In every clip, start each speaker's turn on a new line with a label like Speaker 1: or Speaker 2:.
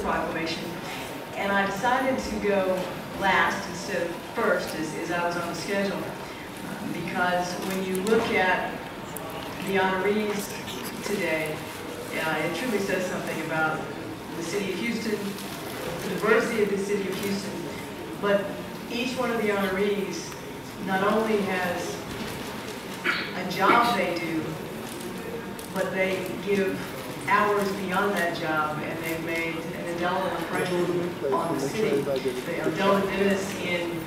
Speaker 1: proclamation. And I decided to go last instead of first as I was on the schedule. Because when you look at the honorees today, it truly says something about the city of Houston, the diversity of the city of Houston. But each one of the honorees not only has a job they do, but they give hours beyond that job, and they've made an indelible impression on the city. They are diligent in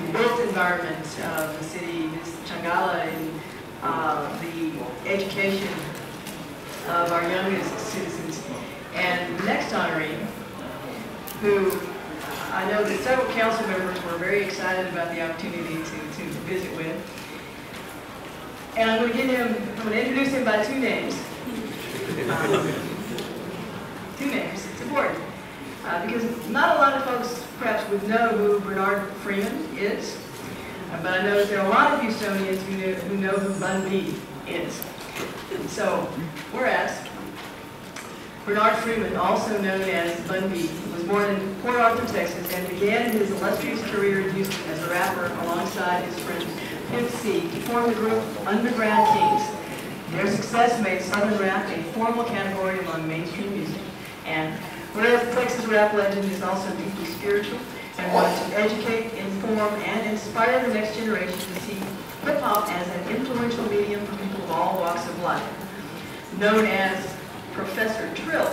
Speaker 1: the built environment of the city, this Changala, in the education of our youngest citizens. And the next honoree, who I know that several council members were very excited about the opportunity to visit with. And I'm going to introduce him by two names. Two names, it's important. Because not a lot of folks perhaps would know who Bernard Freeman is, but I know that there are a lot of Houstonians who know who Bun B is. And so, whereas Bernard Freeman, also known as Bun B, was born in Port Arthur, Texas, and began his illustrious career in Houston as a rapper alongside his friend Pimp C to form the group Underground Kings. Their success made Southern rap a formal category among mainstream music. And whereas the Texas rap legend is also deeply spiritual and wants to educate, inform, and inspire the next generation to see hip-hop as an influential medium for people of all walks of life. Known as Professor Trill.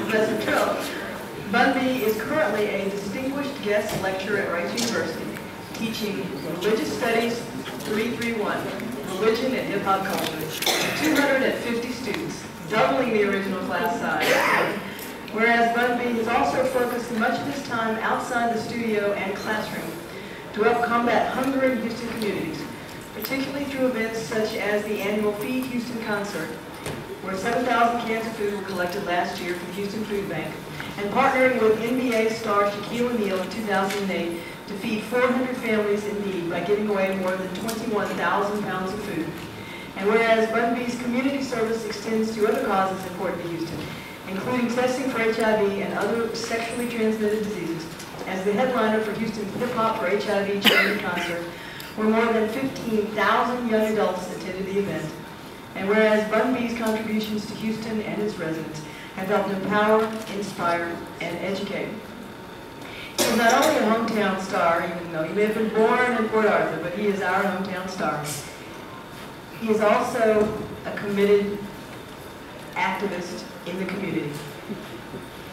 Speaker 1: Professor Trill. Bun B is currently a distinguished guest lecturer at Rice University, teaching Religious Studies 331, Religion and Hip-Hop Culture, to 250 students, doubling the original class size. Whereas Bun B has also focused much of his time outside the studio and classroom to help combat hunger in Houston communities, particularly through events such as the annual Feed Houston concert, where 7,000 cans of food were collected last year from Houston Food Bank, and partnering with NBA star Shaquille O'Neal in 2008 to feed 400 families in need by giving away more than 21,000 pounds of food. And whereas Bun B's community service extends to other causes important to Houston, including testing for HIV and other sexually transmitted diseases, as the headliner for Houston's Hip Hop for HIV charity concert, where more than 15,000 young adults attended the event. And whereas Bun B's contributions to Houston and its residents have helped empower, inspire, and educate. He is not only a hometown star, even though he may have been born in Port Arthur, but he is our hometown star. He is also a committed activist in the community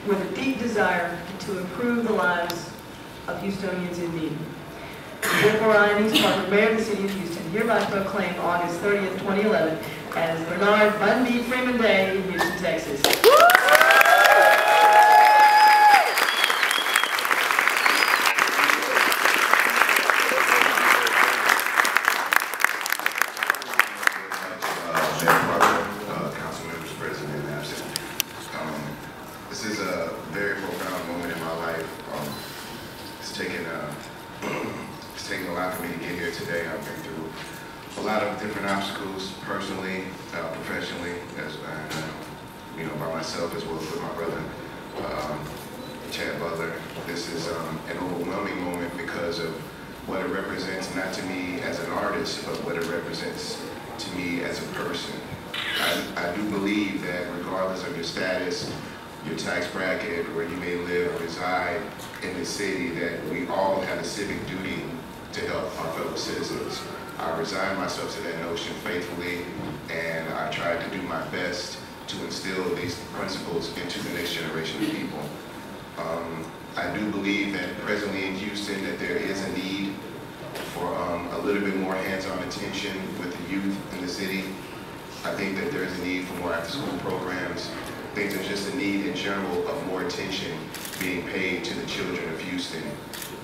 Speaker 1: with a deep desire to improve the lives of Houstonians in need. Therefore, I, Anise Parker, Mayor of the City of Houston, hereby proclaim August 30th, 2011 as Bernard Bun B. Freeman Day in Houston, Texas.
Speaker 2: This is a very profound moment in my life. It's taken a lot for me to get here today. I've been through a lot of different obstacles, personally, professionally, by myself as well as with my brother, Chad Butler. This is an overwhelming moment because of what it represents, not to me as an artist, but what it represents to me as a person. I do believe that regardless of your status, your tax bracket, where you may live or reside in the city, that we all have a civic duty to help our fellow citizens. I resigned myself to that notion faithfully, and I tried to do my best to instill these principles into the next generation of people. I do believe that presently in Houston that there is a need for a little bit more hands-on attention with the youth in the city. I think that there is a need for more after-school programs. I think there's just a need in general of more attention being paid to the children of Houston.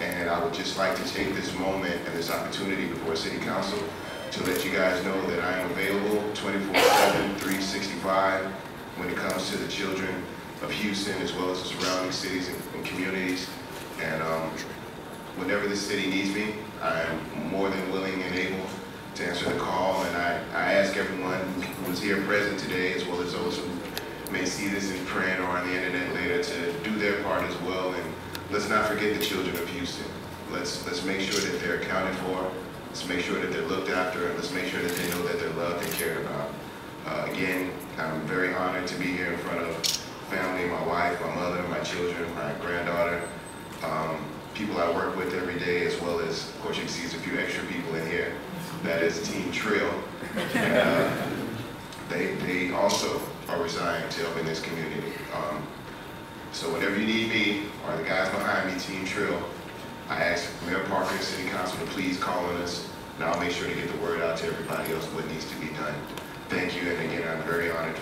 Speaker 2: And I would just like to take this moment and this opportunity before City Council to let you guys know that I am available 24/7, 365 when it comes to the children of Houston as well as the surrounding cities and communities. And whenever the city needs me, I am more than willing and able to answer the call. And I ask everyone who's here present today, as well as those who see this in print or on the internet later to do their part as well. And let's not forget the children of Houston. Let's make sure that they're accounted for. Let's make sure that they're looked after. And let's make sure that they know that they're loved and cared about. Again, I'm very honored to be here in front of family, my wife, my mother, my children, my granddaughter, people I work with every day, as well as, of course, you can see there's a few extra people in here. That is Team Trill. And, they also are resigned to help in this community. So whenever you need me, or the guys behind me, Team Trill, I ask Mayor Parker and City Council to please call on us, and I'll make sure to get the word out to everybody else what needs to be done. Thank you, and again, I'm very honored